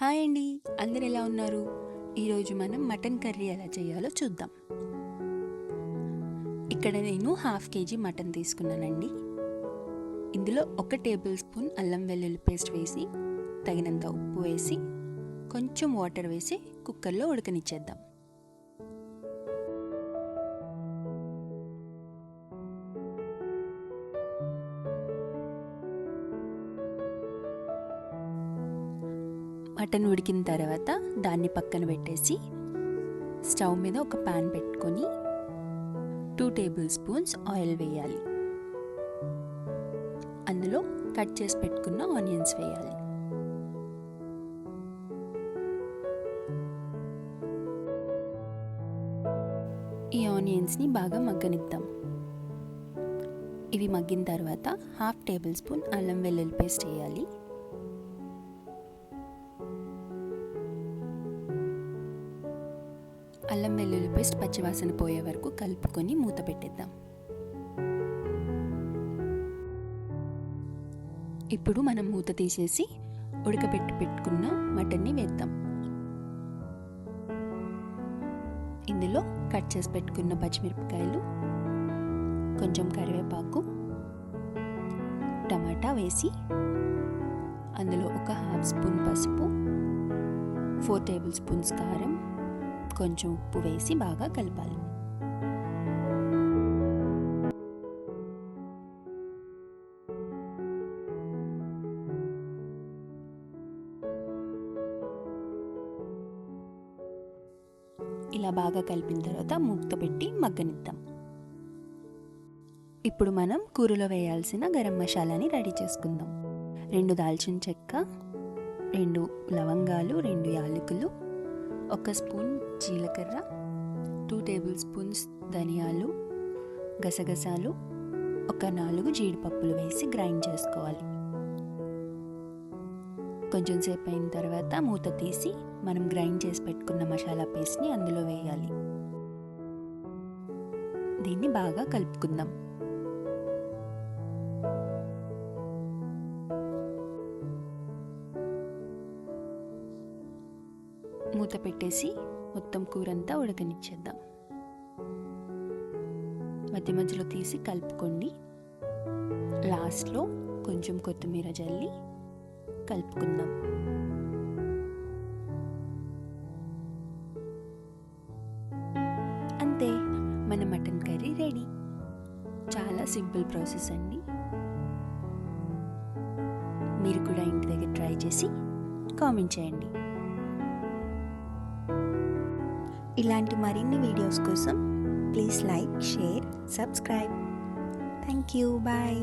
Hi అండి, అందరు ఎలా ఉన్నారు? ఈరోజు మనం మటన్ కర్రీ ఎలా చేయాలో చూద్దాం. ఇక్కడ నేను 1/2 kg మటన్ తీసుకున్నానండి. ఇందులో 1 టేబుల్ స్పూన్ అల్లం వెల్లుల్లి పేస్ట్ వేసి, తగినంత ఉప్పు వేసి, కొంచెం వాటర్ వేసి కుక్కర్లో ఉడకనిచ్చేద్దాం. మటన్ ఉడికిన తర్వాత దాన్ని పక్కన పెట్టేసి స్టవ్ మీద ఒక ప్యాన్ పెట్టుకొని 2 టేబుల్ స్పూన్స్ ఆయిల్ వేయాలి. అందులో కట్ చేసి పెట్టుకున్న ఆనియన్స్ వేయాలి. ఈ ఆనియన్స్ని బాగా మగ్గనిద్దాం. ఇవి మగ్గిన తర్వాత 1/2 టేబుల్ స్పూన్ అల్లం వెల్లుల్లి పేస్ట్ వేయాలి. అల్లం వెల్లుల్లి పేస్ట్ పచ్చివాసన పోయే వరకు కలుపుకొని మూత పెట్టేద్దాం. ఇప్పుడు మనం మూత తీసేసి పెట్టుకున్న మటన్ని వేద్దాం. ఇందులో కట్ చేసి పెట్టుకున్న పచ్చిమిరపకాయలు, కొంచెం కరివేపాకు, టమాటా వేసి అందులో ఒక 1/2 స్పూన్ పసుపు, 4 టేబుల్ స్పూన్స్ కారం, కొంచెం ఉప్పు వేసి బాగా కలపాలి. ఇలా బాగా కలిపిన తర్వాత మూత పెట్టి మగ్గనిద్దాం. ఇప్పుడు మనం కూరలో వేయాల్సిన గరం మసాలాని రెడీ చేసుకుందాం. 2 దాల్చిన చెక్క, 2 లవంగాలు, 2 యాలకులు, 1 స్పూన్ జీలకర్ర, 2 టేబుల్ స్పూన్స్ ధనియాలు, గసగసాలు, 4 జీడిపప్పులు వేసి గ్రైండ్ చేసుకోవాలి. కొంచెం సేపు అయిన తర్వాత మూత తీసి మనం గ్రైండ్ చేసి పెట్టుకున్న మసాలా పేస్ట్ని అందులో వేయాలి. దీన్ని బాగా కలుపుకుందాం. మూత పెట్టేసి మొత్తం కూరంతా ఉడకనిచ్చేద్దాం. మధ్య మధ్యలో తీసి కలుపుకోండి. లాస్ట్లో కొంచెం కొత్తిమీర జల్లి కలుపుకుందాం. అంతే, మన మటన్ కర్రీ రెడీ. చాలా సింపుల్ ప్రాసెస్ అండి. మీరు కూడా ఇంటి దగ్గర ట్రై చేసి కామెంట్ చేయండి. ఇలాంటి మరిన్ని వీడియోస్ కోసం please like, share, subscribe. Thank you. Bye.